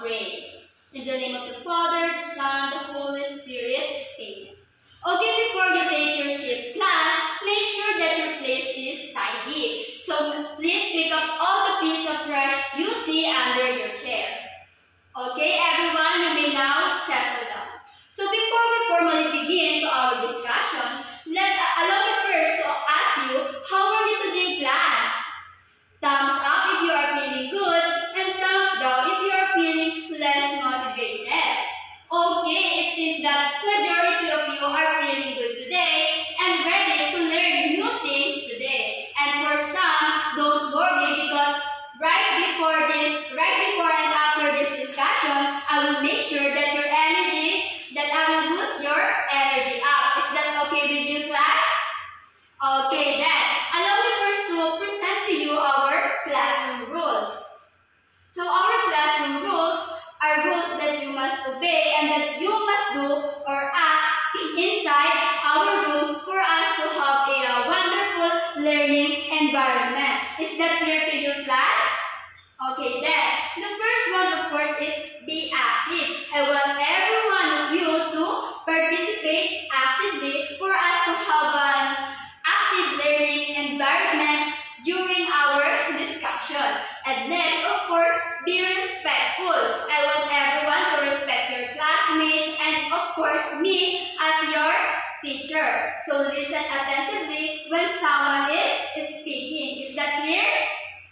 pray. In the name of the Father, the Son, the Holy Spirit. Amen. Okay, before you take your seat, class, make sure that your place is tidy. So please pick up all the pieces of trash you see under your chair. Okay, everyone, you may now settle down. So before we formally begin our discussion, allow me first to ask you, how are you today, class? Thumbs up if you are feeling good, and thumbs down if you are feeling less motivated. Okay, it seems that majority of you are feeling good today and ready to learn new things today. And for some, don't worry, because right before and after this discussion, I will make sure that I will boost your energy up. Is that okay with you, class? Okay then, allow me first to present to you our classroom rules. So our classroom rules are rules that you must obey and that you must do or act inside our room for us to have a wonderful learning environment. Is that clear to you, class? Okay then, the first one of course is be active. I want every one of you to participate actively for us to have an active learning environment during our discussion. And next, of course, be respectful. I want everyone to respect your classmates and of course me as your teacher. So listen attentively when someone is speaking. Is that clear?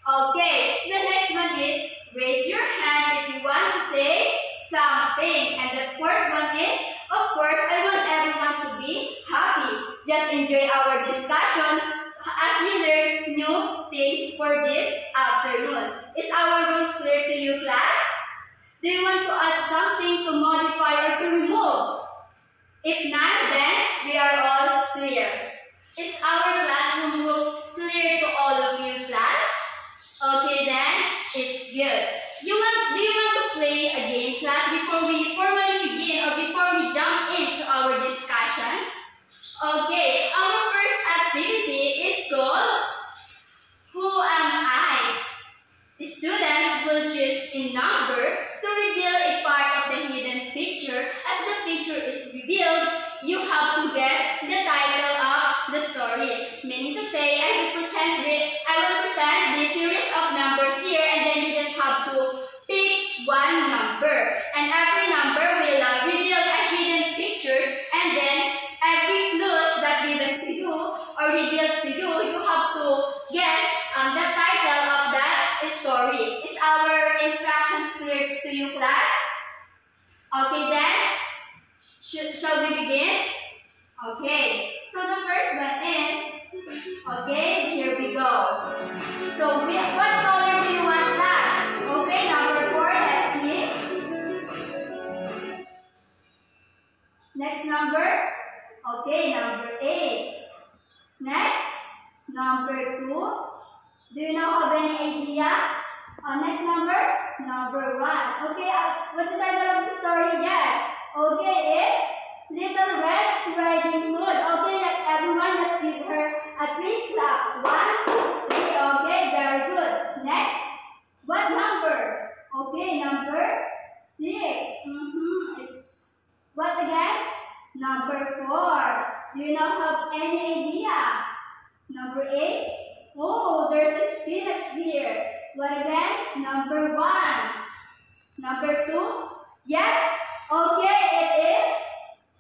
Okay, the next one is raise your hand if you want to say something. And the fourth one is, of course, I want everyone to be happy. Just enjoy our discussion as we learn new things for this afternoon. Is our rules clear to you, class? Do you want to add something to modify or to remove? If not, then we are all clear. Is our classroom rules clear to all of you, class? Okay then, it's good. Do you want to play a game, class, before we formally begin or before we jump into our discussion? Okay, our first activity is called Who Am I? The students will choose a number to reveal a part of the hidden picture. As the picture is revealed, you have to guess the title of the story. Meaning to say, I will present the series of numbers here, and then you just have to pick one number. And every number will reveal a hidden pictures, and then every clues that given to you or revealed to you, you have to guess the title of that story. Is our instructions clear to you, class? Okay then, shall we begin? Okay, so the first one is, okay, here we go. So what color do you want, class? Okay, number 4, let's see. Next number. Okay, number 8. Next, number 2. Do you now have any idea? Next number? Number 1. Okay, what's the title of the story? Yes. Okay, it's Little Red Riding Hood. Okay, everyone, let's give her a 3 claps. 1, 2, 3. Okay, very good. Next, what number? Okay, number 6. What again? Number 4. Do you now have any idea? Number 8. Oh, there's a spinach here. What again? Number 1. Number 2. Yes. Okay, it is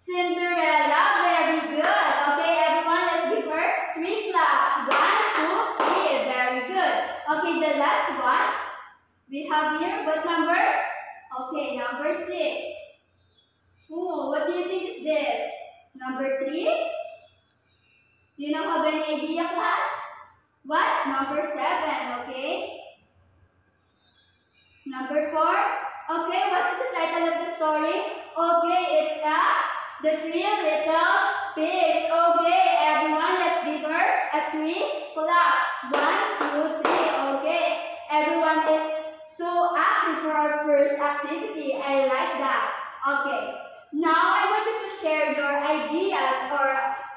Cinderella. Very good. Okay, everyone, let's give her 3 claps. 1, 2, 3. Very good. Okay, the last one we have here. What number? Okay, number 6. Oh, what do you think is this? Number 3? Do you now have any idea, class? What? Number 7, okay? Number 4? Okay, what is the title of the story? Okay, it's The 3 Little Pigs. Okay, everyone, let's give her a 3 claps. 1, 2, 3. Okay, everyone is so active for our first activity. I like that. Okay, now I want you to share your ideas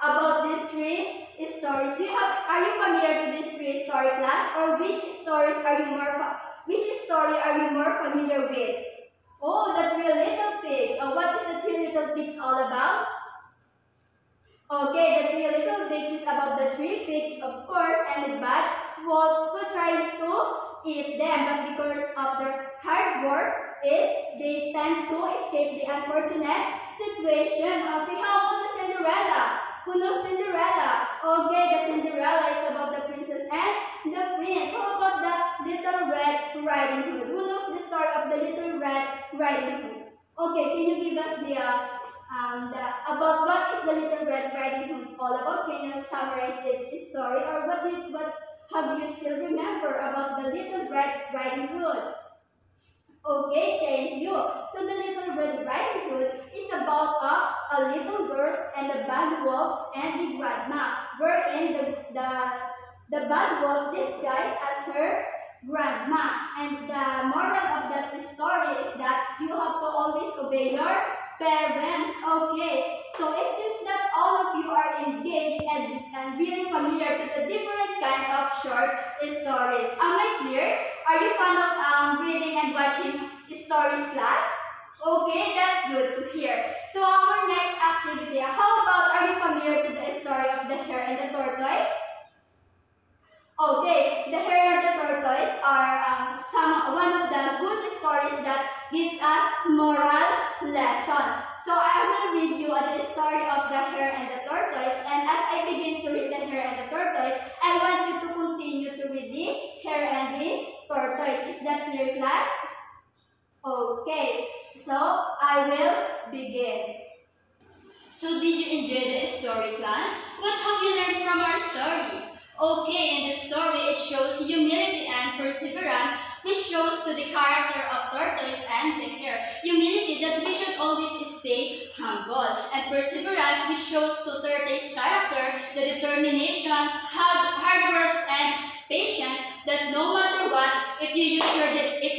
about these 3 stories. Are you familiar with these 3 story, class? Or which story are you more familiar with? Oh, the Three Little Pigs. What is the Three Little Pigs all about? Okay, the Three Little Pigs is about the three pigs, of course, and the bad wolf who tries to eat them, but because of their hard work, they tend to escape the unfortunate situation. Okay, how about the Cinderella? Who knows Cinderella? Okay, the Cinderella is about the princess and the prince. How about the Little Red Riding Hood? Who knows the story of the Little Red Riding Hood? Okay, can you give us about what is the Little Red Riding Hood all about? Can you summarize its story, or what have you still remember about the Little Red Riding Hood? Okay, thank you. So the Little Red Riding Hood is about a little girl and a bad wolf and the grandma, wherein the bad wolf disguised as her grandma. And the moral of that story is that you have to always obey your parents. Okay, so it seems that all of you are engaged and really familiar to the different kind of short stories. Am I clear? Are you fond of reading and watching stories class? Okay, that's good to hear. So our next activity, how about, are you familiar to the story of the hare and the tortoise? Okay, the hare and the tortoise are one of the good stories that gives us moral lesson. So I will read you the story of the hare and the tortoise, and as I begin to read the hare and the tortoise, I want you to continue to read the hare and the tortoise. Is that clear, class? Okay, so I will begin. So did you enjoy the story, class? What have you learned from our story? Okay, in the story it shows humility and perseverance, which shows to the character of tortoise and the hare. Humility, that we should always stay humble, and perseverance, which shows to tortoise's character the determinations, hard works, and patience. That no matter what, if you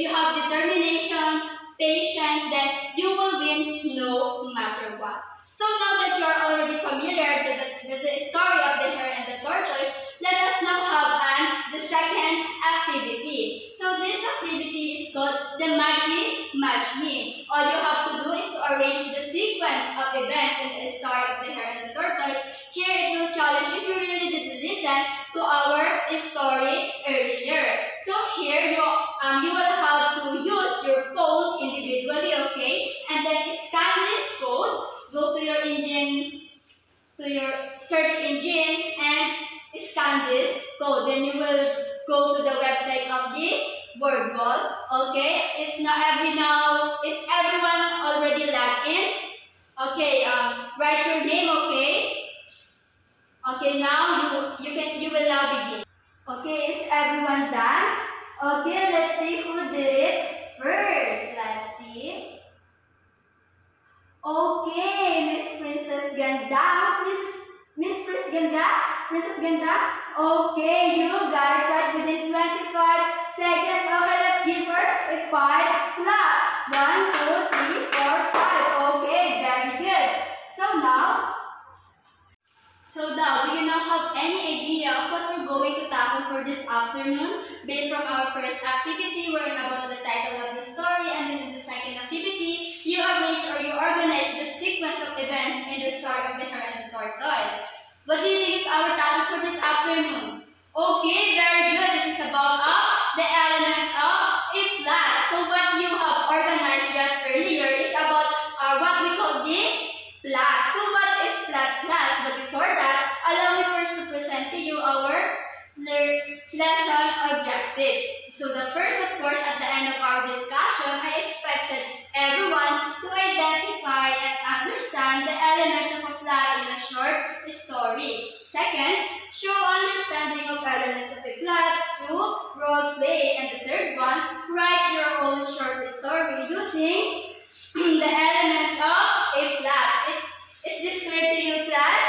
have determination, patience, then you will win no matter what. So now that you are already familiar with the story of the hare and the tortoise, let us now have the second activity. So this activity is called the Magic Match Me. All you have to do is to arrange the sequence of events in the story of the hare and the tortoise. Here it will challenge if you really did listen to our story earlier. So here you will have to use your phone individually, okay? And then scan this code. Go to your search engine and scan this code. Then you will go to the website of the WordWall. Okay, is everyone already logged in? Okay, write your name. Okay. Okay, now you will now begin. Okay, is everyone done? Okay, let's see who did it first. Let's see. Okay, Miss Princess Ganda. Miss Princess Ganda. Okay, you got it right within 25 seconds. Okay, let's give her a 5 clap. 1, 2, 3, 4, 5. Okay, very good. So now, do you now have any idea of what we're going to tackle for this afternoon? Based from our first activity, we're about the title of the story, and then in the second activity, you arrange or you organize the sequence of events in the story of the hare and the tortoise. What do you think is our topic for this afternoon? Okay, very good. It is about the elements of a plot. So what you have organized just earlier is about what we call the plot. So what is plot, class? But before that, allow me first to present to you our lesson objectives. So the first, of course, at the end of our discussion, I expected everyone to identify and understand the elements of a plot in a short story. Second, show understanding of elements of a plot through role play. And the third one, write your own short story using the elements of a plot. Is this clear to you, class?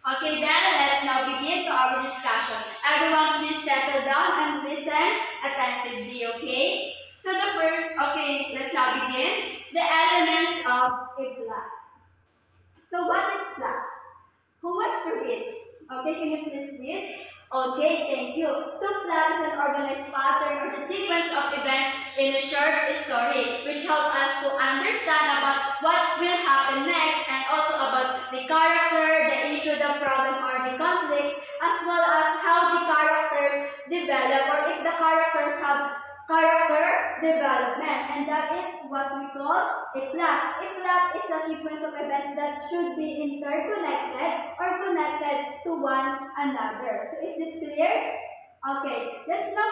Okay, then let's now begin to our discussion. Everyone, please settle down and listen attentively, okay? So the first, okay, let's now begin. The elements of a plot. So what is plot? Who wants to read? Okay, can you please read? Okay, thank you. So plot is an organized pattern or the sequence of events in a short story which help us to understand about what will happen next and also about the character, the issue, the problem or the conflict, as well as how the characters develop or if the characters have character development, and that is what we call a plot. A plot is a sequence of events that should be interconnected or connected to one another. So is this clear? Okay, let's now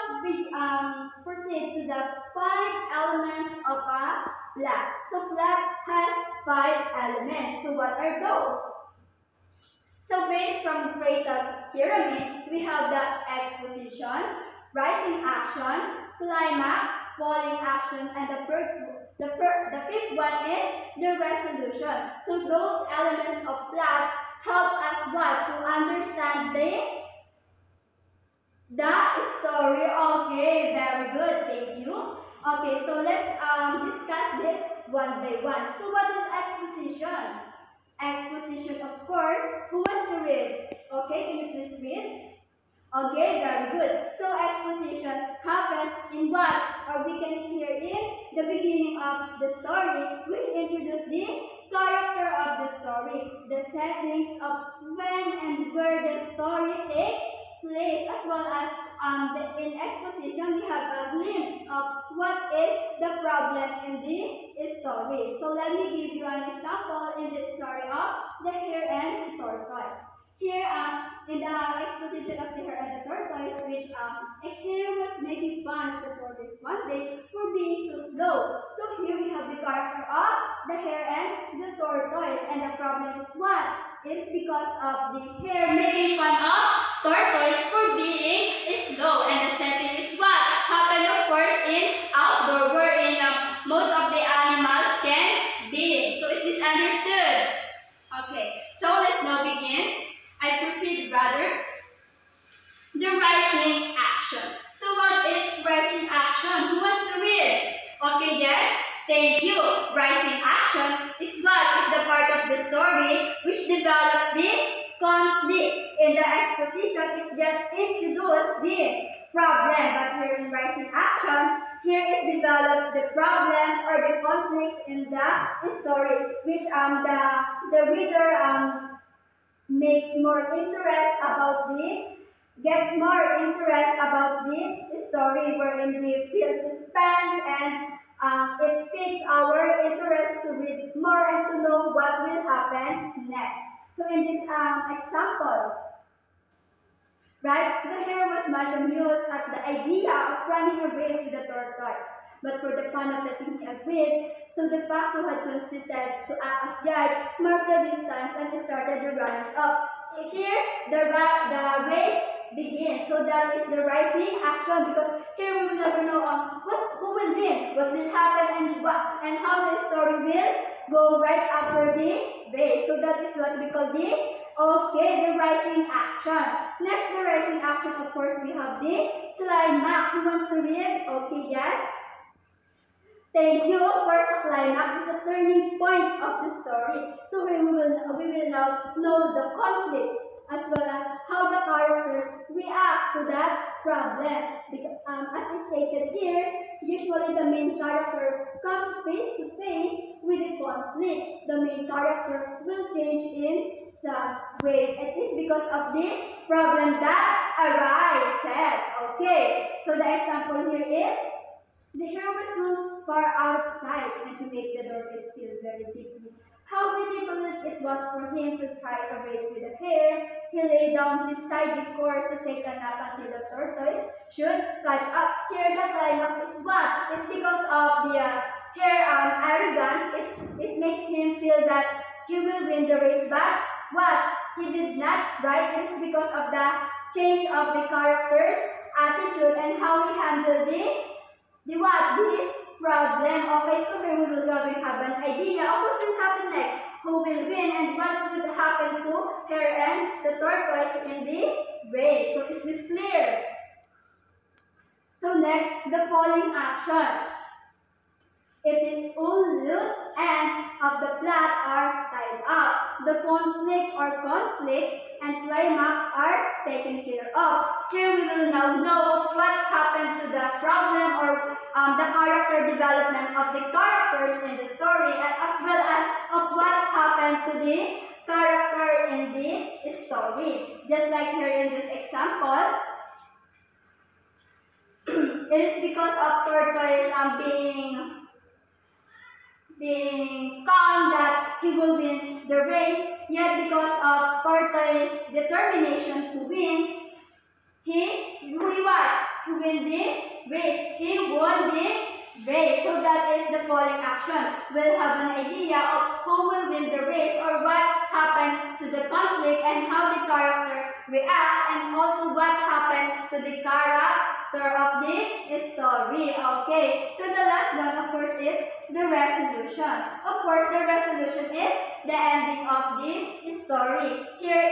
proceed to the five elements of a plot. So plot has five elements. So what are those? So based from Plato's pyramid, we have the exposition, rising action, climax, falling action, and the fifth one is the resolution. So those elements of plots help us what? To understand the story. Okay, very good, thank you. Okay, so let's discuss this one by one. So what is exposition? Exposition, of course. Who wants to read? Okay, can you please read? Okay, very good. So exposition happens in what? Or we can see here in the beginning of the story, which introduces the character of the story, the settings of when and where the story takes place, as well as in exposition we have a glimpse of what is the problem in the story. So let me give you an example in the story of the hare and the tortoise. Here, in the exposition of the hare and the tortoise, which a hare was making fun of the tortoise one day for being so slow. So here we have the character of the hare and the tortoise, and the problem is what? It's because of the hare making fun of tortoise for being slow, and the setting is what happened, of course, in outdoor, wherein most of the animals can be. So is this understood? Okay, so let's now begin. I proceed rather. The rising action. So what is rising action? Who wants to read? Okay, yes. Thank you. Rising action is what is the part of the story which develops the conflict. In the exposition, it just introduces the problem, but here in rising action, here it develops the problems or the conflicts in the story, which the reader makes more interest about gets more interest about the story, wherein we feel suspense and it piques our interest to read more and to know what will happen next. So in this example, right, the hare was much amused at the idea of running a race with the tortoise, but for the fun of letting him win, so the fox who had considered to act as judge marked the distance and started the runners up. Here, the race begins. So that is the rising action, because here we will never know who will win, what will happen, and how the story will go right after the race. So that is what we call the rising action. Next, the rising action, of course, we have the climax. Who wants to read? Okay, yes. Thank you. First, the climax is a turning point of the story. So we will now know the conflict as well as how the characters react to that problem. Because, as is stated here, usually the main character comes face to face with the conflict. The main character will change in some way. It is because of the problem that arises. Okay, so the example here is, the hare was too far out of sight, and to make the tortoise feel very deeply how ridiculous it was for him to try a race with a hare, he lay down beside the course to take a nap until the tortoise should catch up. Here the climax is what? It's because of the hare arrogance. It makes him feel that he will win the race, but what? He did not, right? It is because of the change of the character's attitude and how he handled the problem. Okay, so here we will have an idea of what will happen next, who will win, and what would happen to hare and the tortoise in the race. So is this clear? So next, the falling action. It is all loose and of the plot are tied up. The conflict or conflicts and climax are taken care of. Here we will now know what happened to the problem or the character development of the characters in the story, and as well as of what happened to the character in the story. Just like here in this example, it is because of Tortoise being calm that he will win the race, yet because of Tortoise's determination to win, he won the race. He won the race. So that is the following action. We'll have an idea of who will win the race or what happened to the conflict and how the character reacts, and also what happened to the character of the story. Okay, so the last one of course is the resolution. Of course, the resolution is the ending of the story. Here,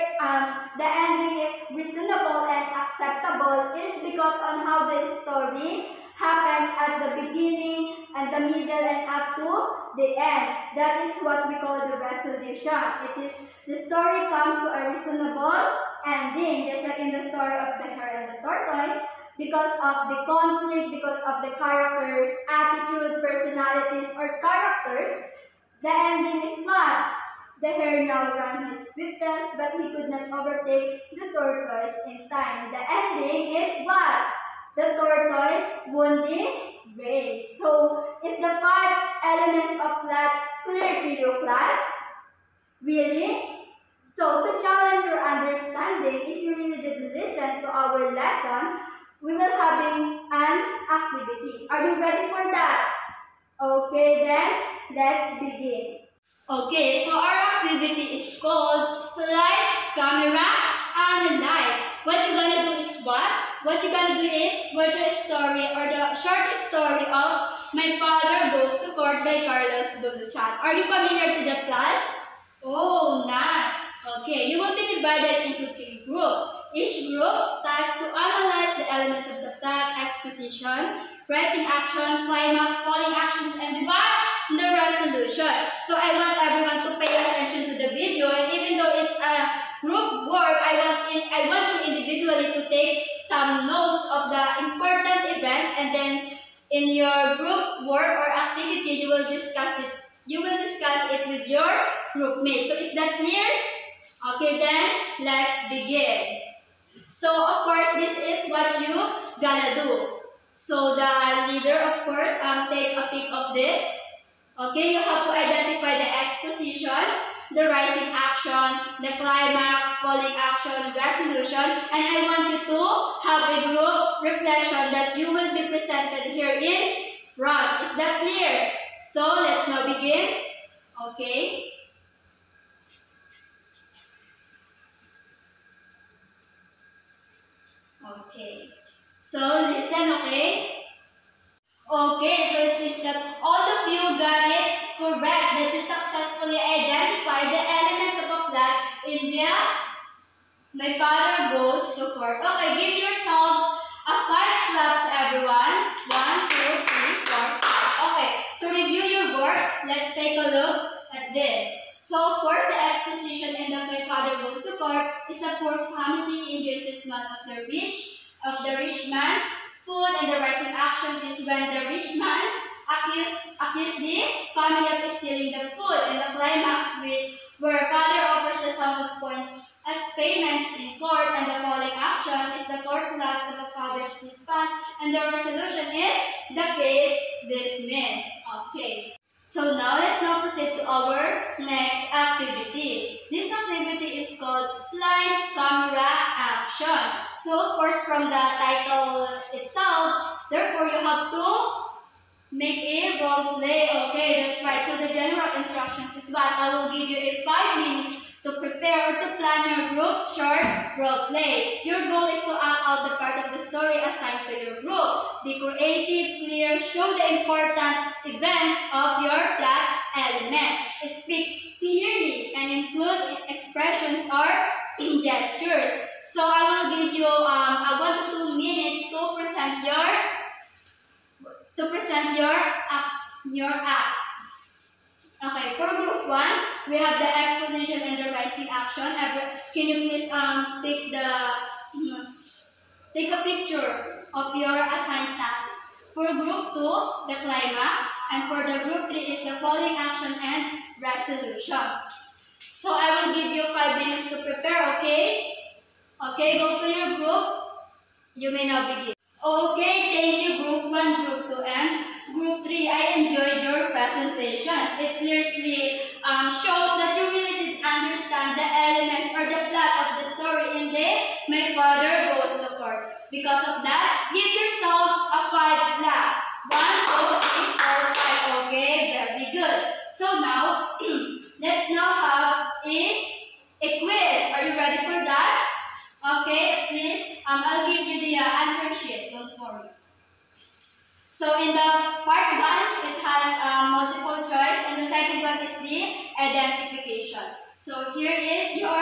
the ending is reasonable and acceptable is because on how the story happens at the beginning and the middle and up to the end. That is what we call the resolution. It is the story comes to a reasonable ending, just like in the story of the hare and the tortoise. Because of the conflict, because of the characters, attitude, personalities, or characters, the ending is what? The hare now ran his swiftest, but he could not overtake the tortoise in time. The ending is what? The tortoise won the race. So, is the 5 elements of plot clear to you, class? Really? So, to challenge your understanding, if you really did listen to our lesson, we will having an activity. Are you ready for that? Okay, then let's begin. Okay, so our activity is called Lights, Camera, Analyze. What you're gonna do is what? What you're gonna do is watch a story or the short story of My Father Goes to Court by Carlos Bulosan. Are you familiar to that class? Oh, not. Okay, you will be divided into 3 groups. Each group tasked to analyze the elements of the plot, exposition, pressing action, climax, falling actions, and what? The resolution. So I want everyone to pay attention to the video, and even though it's a group work, I want you individually to take some notes of the important events, and then in your group work or activity, you will discuss it. You will discuss it with your group mates. So is that clear? Okay, then let's begin. So of course, this is what you gonna do. So the leader, of course, take a pic of this. Okay, you have to identify the exposition, the rising action, the climax, falling action, resolution, and I want you to have a group reflection that you will be presented here in front. Is that clear? So let's now begin. Okay. Okay. So listen, okay? Okay, so it seems that all of you got it correct, that you successfully identified the elements of a plot in the My Father Goes to Court. Okay, give yourselves a 5 claps, everyone. 1, 2, 3, 4, 5. Okay, to review your work, let's take a look at this. So, of course, the exposition in the My Father Goes to Court is a poor family injures this man of the rich man's food, and the rising action is when the rich man accused the family of stealing the food, and the climax where father offers the sum of coins as payments in court, and the falling action is the court collapse of the father's response, and the resolution is the case dismissed. Okay. So now let's now proceed to our next activity. This activity is called Lights, Camera, Action. So of course from the title itself, therefore you have to make a role play. Okay, that's right. So the general instructions is what? I will give you a 5 minutes to prepare or to plan your group's short role play. Your goal is to act out the part of the story assigned to your group. Be creative, clear, show the important events of your plot element. Speak clearly and include expressions or gestures. So I will give you 1 to 2 minutes to present your act. Okay, for group 1, we have the exposition and the rising action. Can you please take a picture of your assigned task? For group 2, the climax, and for the group 3 is the falling action and resolution. So I will give you 5 minutes to prepare, okay? Okay, go to your group. You may now begin. Okay, thank you group 1, group 2, and group 3. I enjoyed your presentations. It clearly shows that you really did understand the elements or the plot of the story in the My Father Goes to Court. Because of that, give yourselves a 5 claps. 1, 2, 3, 4, 5. Okay, very good. So now, let's now have a quiz. Are you ready for that? Okay, please, I'll give you the answer sheet. Don't worry. So in the part 1, it has multiple choice, and the second one is the identification. So here is your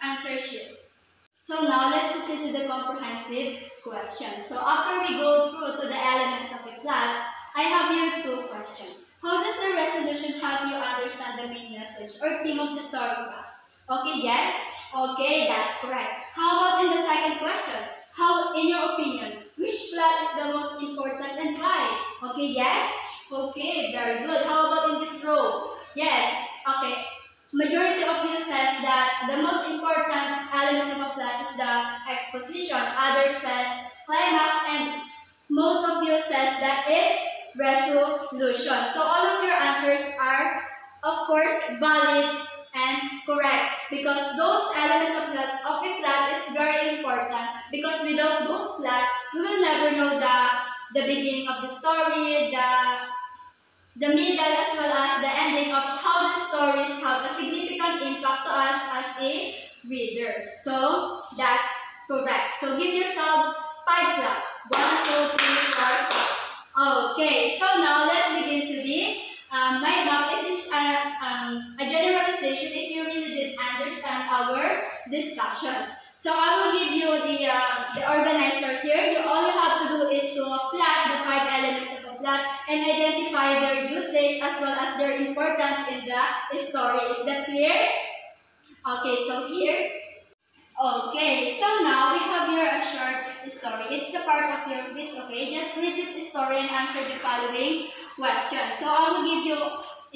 answer sheet. So now let's proceed to the comprehensive questions. So after we go through to the elements of a plot, I have here 2 questions. How does the resolution help you understand the main message or theme of the story class? Okay, yes? Okay, that's correct. How about in the second question? How, in your opinion, which plot is the most important and why? Okay, yes? Okay, very good. How about in this row? Yes, okay. Majority of you says that the most important elements of a plot is the exposition. Others says climax, and most of you says that is resolution. So all of your answers are, of course, valid and correct, because those elements of a plot is very important, because without those plots, we will never know the beginning of the story, the middle, as well as the ending of how the stories have a significant impact to us as a reader. So that's correct. So give yourselves 5 claps. 1, 2, 3, 4, 5. Okay, so now let's begin to the mind map. It is a generalization if you really did understand our discussions. So I will give you the organizer here. All you have to do is to plot the 5 elements of a plot and identify their usage as well as their importance in the story. Is that clear? Okay, so here. Okay, so now we have here a short story. It's a part of your quiz, okay? Just read this story and answer the following questions. So I will give you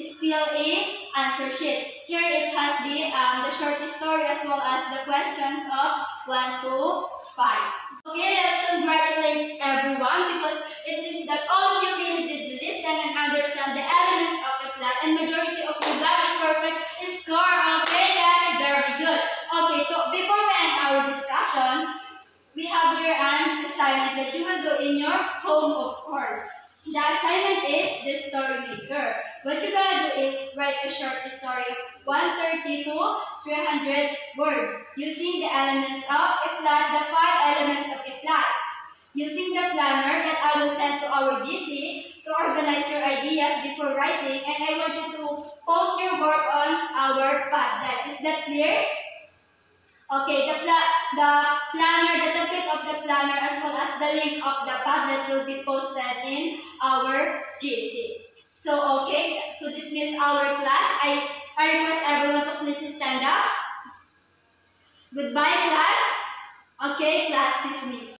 still a answer sheet. Here it has the short story as well as the questions of 1 to 5. Okay, let's congratulate everyone, because it seems that all of you really did listen and understand the elements of the plot, and majority of you got a perfect score. Okay, that's very good. Okay, so before we end our discussion, we have here an assignment that you will do in your home, of course. The assignment is the story maker. What you gotta do is write a short story of 130 to 300 words using the elements of a plot, the 5 elements of a plot. Using the planner that I will send to our GC to organize your ideas before writing, and I want you to post your work on our Padlet. Is that clear? Okay, the planner, the template of the planner as well as the link of the Padlet will be posted in our GC. So, okay, to dismiss our class, I request everyone to please stand up. Goodbye, class. Okay, class dismissed.